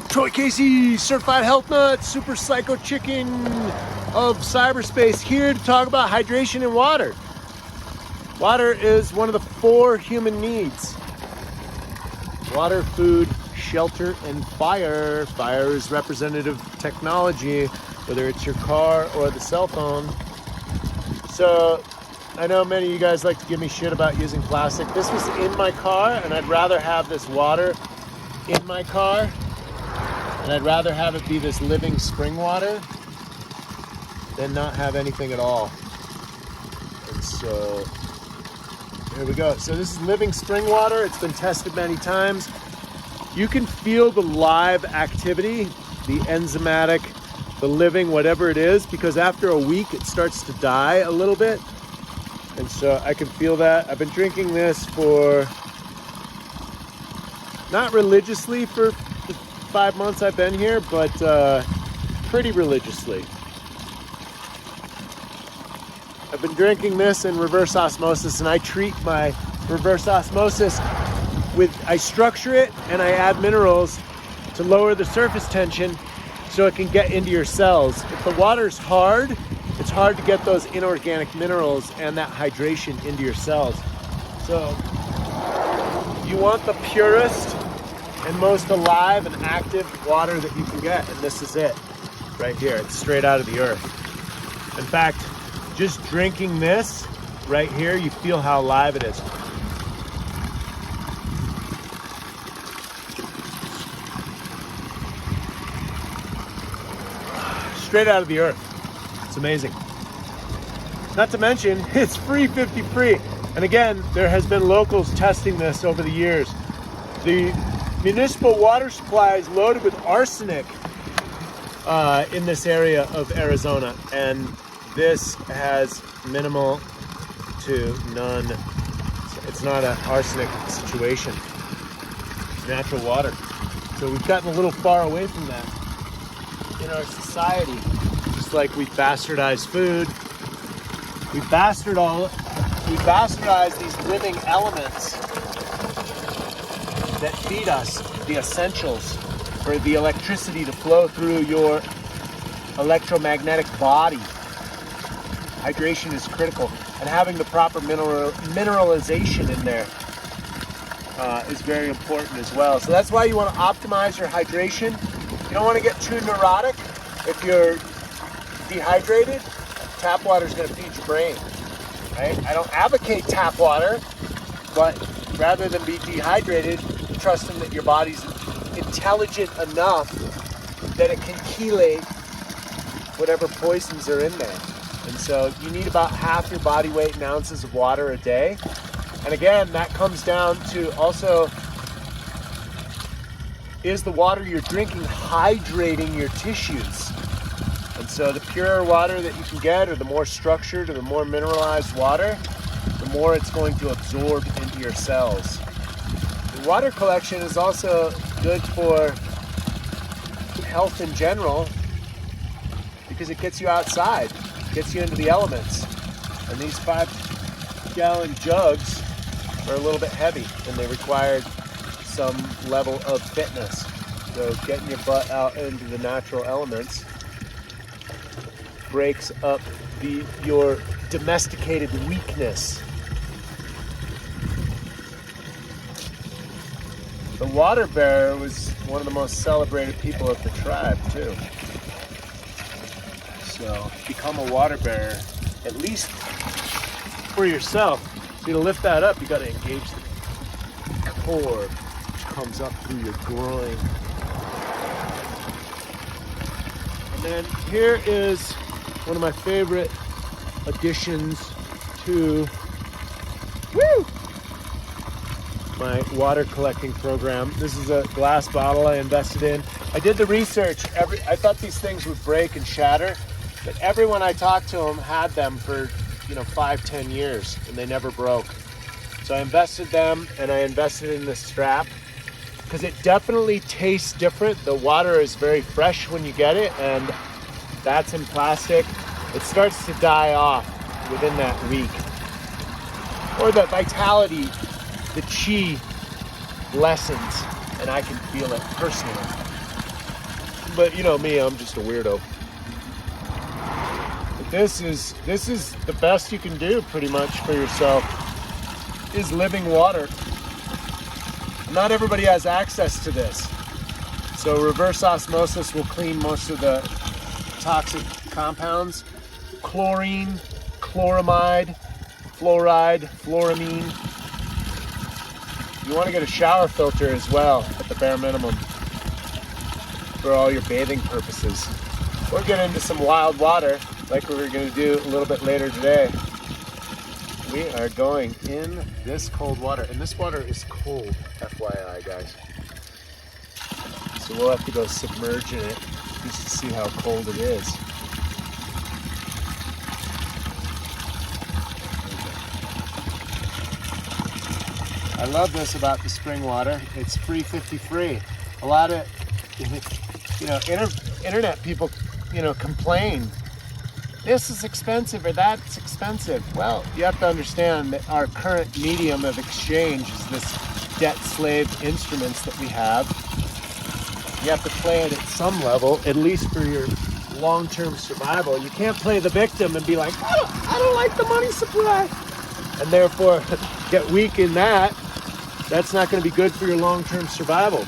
Troy Casey, certified health nut, super psycho chicken of cyberspace, here to talk about hydration and water. Water is one of the 4 human needs. Water, food, shelter, and fire. Fire is representative technology, whether it's your car or the cell phone. So I know many of you guys like to give me shit about using plastic. This was in my car, and I'd rather have this water in my car, and I'd rather have it be this living spring water than not have anything at all. And so here we go. So this is living spring water. It's been tested many times. You can feel the live activity, the enzymatic, the living, whatever it is, because after a week it starts to die a little bit. And so I can feel that. I've been drinking this for, not religiously for the 5 months I've been here, but pretty religiously. I've been drinking this in reverse osmosis, and I treat my reverse osmosis with, I structure it and I add minerals to lower the surface tension so it can get into your cells. If the water's hard, it's hard to get those inorganic minerals and that hydration into your cells. So you want the purest and most alive and active water that you can get, and this is it right here. It's straight out of the earth. In fact, just drinking this right here, you feel how alive it is. Straight out of the earth. It's amazing. Not to mention, it's free, 50 free. And again, there has been locals testing this over the years. The municipal water supply is loaded with arsenic in this area of Arizona, and this has minimal to none. It's not an arsenic situation. It's natural water. So we've gotten a little far away from that in our society. Just like we bastardize food, we bastardize these living elements that feed us the essentials for the electricity to flow through your electromagnetic body. Hydration is critical, and having the proper mineralization in there is very important as well. So that's why you want to optimize your hydration. You don't want to get too neurotic. If you're dehydrated, tap water is going to feed your brain, right? I don't advocate tap water, but rather than be dehydrated, trusting that your body's intelligent enough that it can chelate whatever poisons are in there. And so you need about half your body weight in ounces of water a day. And again, that comes down to also, is the water you're drinking hydrating your tissues? And so the purer water that you can get, or the more structured or the more mineralized water, the more it's going to absorb into your cells. The water collection is also good for health in general because it gets you outside, gets you into the elements. And these 5-gallon jugs are a little bit heavy and they require some level of fitness. So getting your butt out into the natural elements breaks up your domesticated weakness. The water bearer was one of the most celebrated people of the tribe too. So become a water bearer, at least for yourself. So to lift that up, you got to engage the core, which comes up through your groin. And then here is one of my favorite additions to my water collecting program. This is a glass bottle I invested in. I did the research. I thought these things would break and shatter, but everyone I talked to them had them for 5-10 years and they never broke. So I invested them, and I invested in this strap because it definitely tastes different. The water is very fresh when you get it, and that's in plastic, it starts to die off within that week. Or the vitality, the chi lessens, and I can feel it personally. But you know me, I'm just a weirdo. But this is the best you can do pretty much for yourself, is living water. Not everybody has access to this. So reverse osmosis will clean most of the toxic compounds. Chlorine, chloramide, fluoride, fluoramine. You want to get a shower filter as well, at the bare minimum, for all your bathing purposes. Or get into some wild water, like we're going to do a little bit later today. We are going in this cold water, and this water is cold, FYI, guys. So we'll have to go submerge in it just to see how cold it is. I love this about the spring water. It's free 50 A lot of, internet people, complain. This is expensive or that's expensive. Well, you have to understand that our current medium of exchange is this debt slave instruments that we have. You have to play it at some level, at least for your long-term survival. You can't play the victim and be like, I don't like the money supply, and therefore get weak in that. That's not going to be good for your long-term survival.